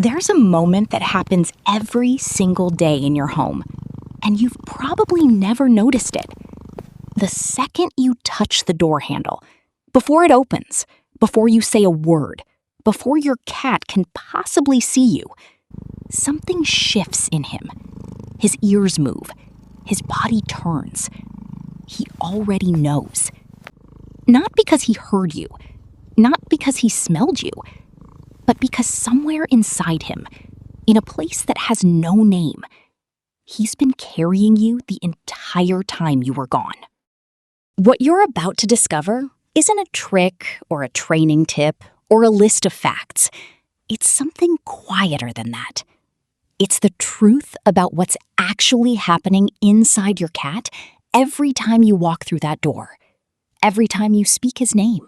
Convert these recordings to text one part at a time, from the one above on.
There's a moment that happens every single day in your home, and you've probably never noticed it. The second you touch the door handle, before it opens, before you say a word, before your cat can possibly see you, something shifts in him. His ears move. His body turns. He already knows. Not because he heard you, not because he smelled you, but because somewhere inside him, in a place that has no name, he's been carrying you the entire time you were gone. What you're about to discover isn't a trick or a training tip or a list of facts. It's something quieter than that. It's the truth about what's actually happening inside your cat every time you walk through that door, every time you speak his name,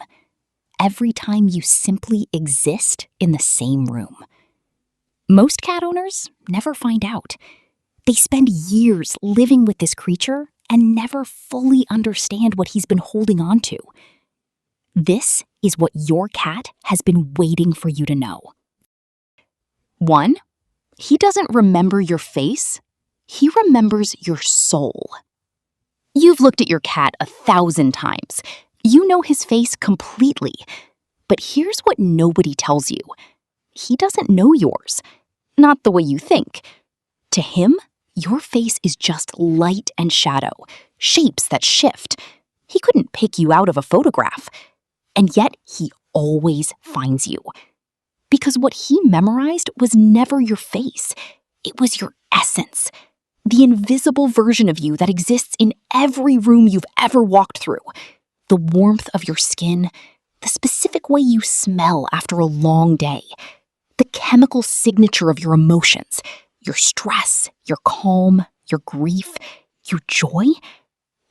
every time you simply exist in the same room. Most cat owners never find out. They spend years living with this creature and never fully understand what he's been holding on to. This is what your cat has been waiting for you to know. 1, he doesn't remember your face. He remembers your soul. You've looked at your cat 1,000 times. You know his face completely. But here's what nobody tells you. He doesn't know yours. Not the way you think. To him, your face is just light and shadow, shapes that shift. He couldn't pick you out of a photograph. And yet he always finds you. Because what he memorized was never your face. It was your essence. The invisible version of you that exists in every room you've ever walked through. The warmth of your skin, the specific way you smell after a long day, the chemical signature of your emotions, your stress, your calm, your grief, your joy,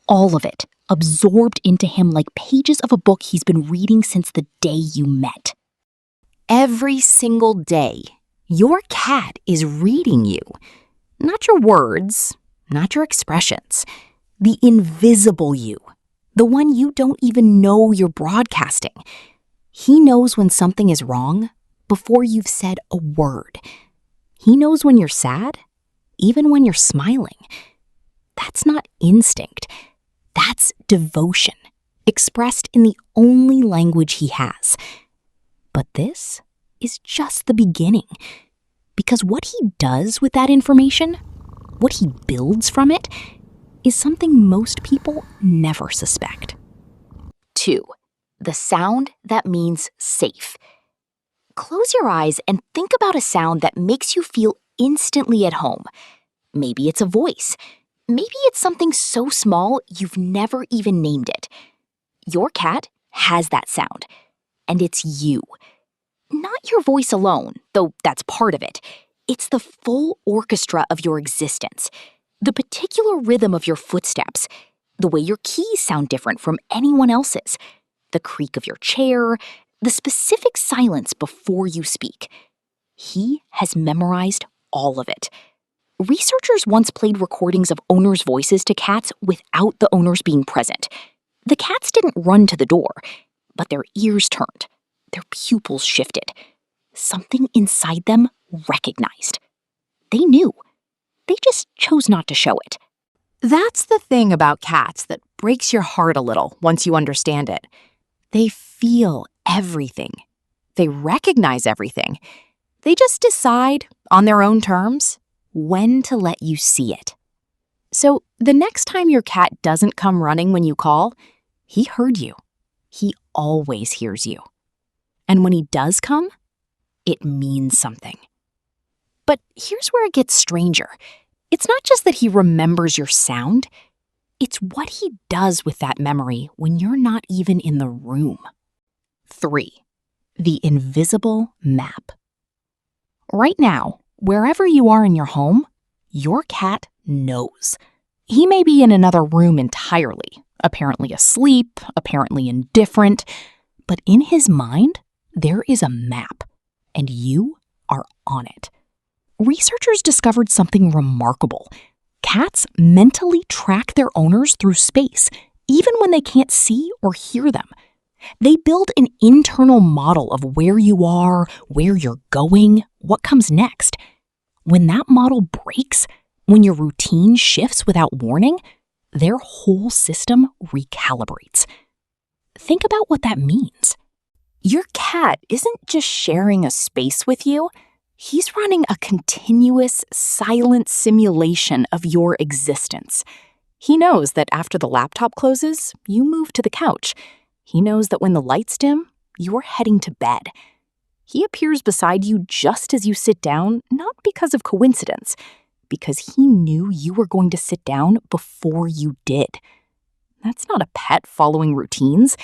all of it absorbed into him like pages of a book he's been reading since the day you met. Every single day, your cat is reading you. Not your words, not your expressions, the invisible you. The one you don't even know you're broadcasting. He knows when something is wrong before you've said a word. He knows when you're sad, even when you're smiling. That's not instinct. That's devotion, expressed in the only language he has. But this is just the beginning. Because what he does with that information, what he builds from it, is something most people never suspect. 2, the sound that means safe. Close your eyes and think about a sound that makes you feel instantly at home. Maybe it's a voice. Maybe it's something so small you've never even named it. Your cat has that sound, and it's you. Not your voice alone, though that's part of it. It's the full orchestra of your existence. The particular rhythm of your footsteps, the way your keys sound different from anyone else's, the creak of your chair, the specific silence before you speak. He has memorized all of it. Researchers once played recordings of owners' voices to cats without the owners being present. The cats didn't run to the door, but their ears turned, their pupils shifted. Something inside them recognized. They knew. They just chose not to show it. That's the thing about cats that breaks your heart a little once you understand it. They feel everything. They recognize everything. They just decide, on their own terms, when to let you see it. So the next time your cat doesn't come running when you call, he heard you. He always hears you. And when he does come, it means something. But here's where it gets stranger. It's not just that he remembers your sound. It's what he does with that memory when you're not even in the room. 3, the invisible map. Right now, wherever you are in your home, your cat knows. He may be in another room entirely, apparently asleep, apparently indifferent, but in his mind, there is a map, and you are on it. Researchers discovered something remarkable. Cats mentally track their owners through space, even when they can't see or hear them. They build an internal model of where you are, where you're going, what comes next. When that model breaks, when your routine shifts without warning, their whole system recalibrates. Think about what that means. Your cat isn't just sharing a space with you, he's running a continuous, silent simulation of your existence. He knows that after the laptop closes, you move to the couch. He knows that when the lights dim, you're heading to bed. He appears beside you just as you sit down, not because of coincidence, because he knew you were going to sit down before you did. That's not a pet following routines.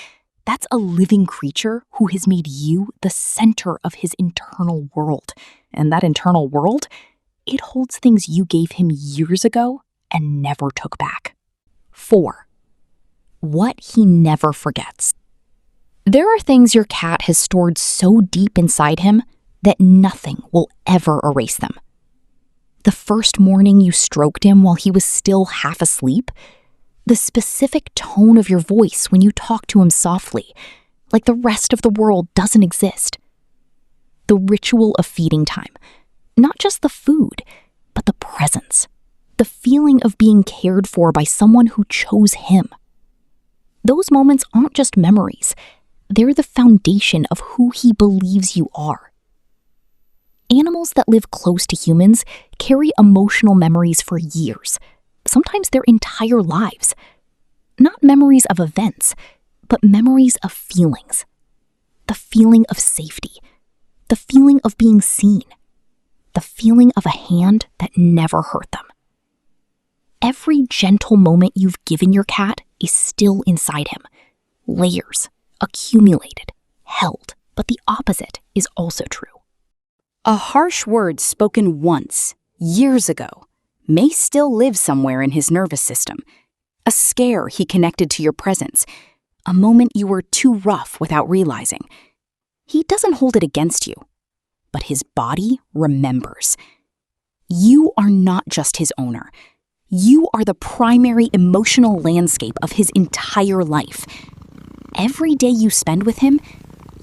That's a living creature who has made you the center of his internal world. And that internal world, it holds things you gave him years ago and never took back. 4. What he never forgets. There are things your cat has stored so deep inside him that nothing will ever erase them. The first morning you stroked him while he was still half asleep, the specific tone of your voice when you talk to him softly, like the rest of the world doesn't exist. The ritual of feeding time, not just the food, but the presence, the feeling of being cared for by someone who chose him. Those moments aren't just memories, they're the foundation of who he believes you are. Animals that live close to humans carry emotional memories for years, sometimes their entire lives. Not memories of events, but memories of feelings. The feeling of safety, the feeling of being seen, the feeling of a hand that never hurt them. Every gentle moment you've given your cat is still inside him. Layers, accumulated, held, but the opposite is also true. A harsh word spoken once, years ago, may still live somewhere in his nervous system. A scare he connected to your presence, a moment you were too rough without realizing. He doesn't hold it against you, but his body remembers. You are not just his owner. You are the primary emotional landscape of his entire life. Every day you spend with him,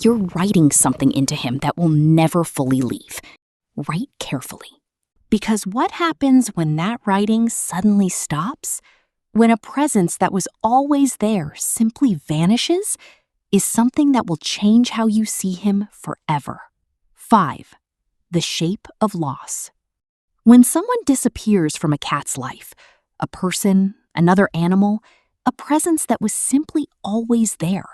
you're writing something into him that will never fully leave. Write carefully. Because what happens when that writing suddenly stops? When a presence that was always there simply vanishes, is something that will change how you see him forever. 5. The shape of loss. When someone disappears from a cat's life, a person, another animal, a presence that was simply always there,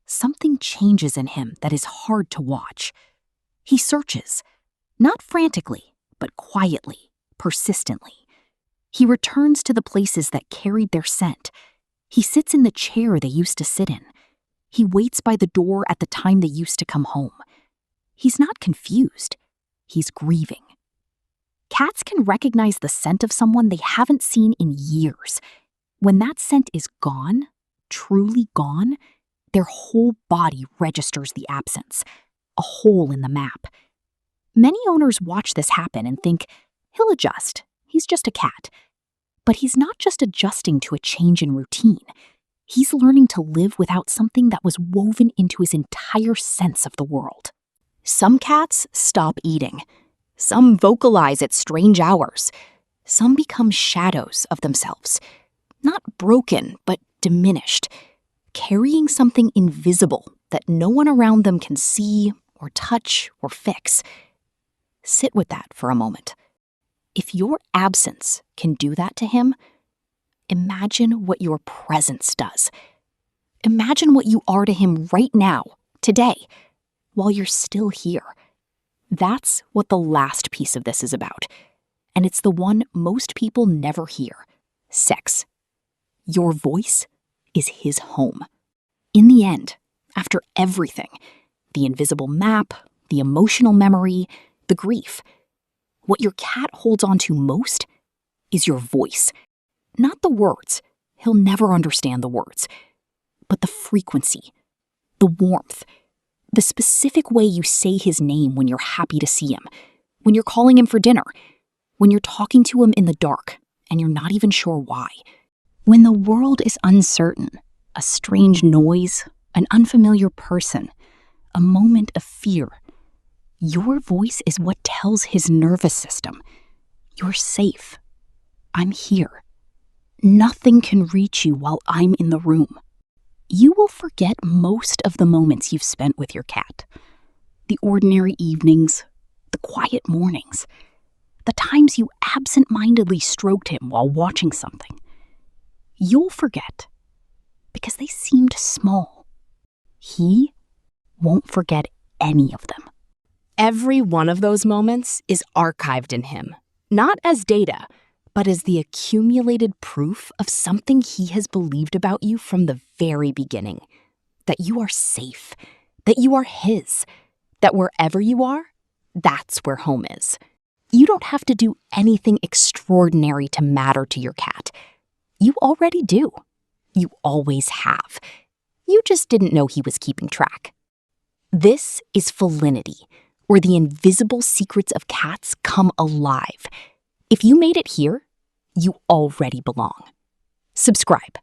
something changes in him that is hard to watch. He searches, not frantically, but quietly, persistently. He returns to the places that carried their scent. He sits in the chair they used to sit in. He waits by the door at the time they used to come home. He's not confused. He's grieving. Cats can recognize the scent of someone they haven't seen in years. When that scent is gone, truly gone, their whole body registers the absence, a hole in the map. Many owners watch this happen and think, he'll adjust, he's just a cat. But he's not just adjusting to a change in routine. He's learning to live without something that was woven into his entire sense of the world. Some cats stop eating. Some vocalize at strange hours. Some become shadows of themselves. Not broken, but diminished, carrying something invisible that no one around them can see or touch or fix. Sit with that for a moment. If your absence can do that to him, imagine what your presence does. Imagine what you are to him right now, today, while you're still here. That's what the last piece of this is about. And it's the one most people never hear. Sex. Your voice is his home. In the end, after everything, the invisible map, the emotional memory, the grief, what your cat holds on to most is your voice. Not the words. He'll never understand the words. But the frequency, the warmth, the specific way you say his name when you're happy to see him, when you're calling him for dinner, when you're talking to him in the dark and you're not even sure why. When the world is uncertain, a strange noise, an unfamiliar person, a moment of fear. Your voice is what tells his nervous system, "You're safe. I'm here. Nothing can reach you while I'm in the room." You will forget most of the moments you've spent with your cat. The ordinary evenings, the quiet mornings, the times you absent-mindedly stroked him while watching something. You'll forget because they seemed small. He won't forget any of them. Every one of those moments is archived in him, not as data, but as the accumulated proof of something he has believed about you from the very beginning. That you are safe, that you are his, that wherever you are, that's where home is. You don't have to do anything extraordinary to matter to your cat. You already do. You always have. You just didn't know he was keeping track. This is Felinity, where the invisible secrets of cats come alive. If you made it here, you already belong. Subscribe.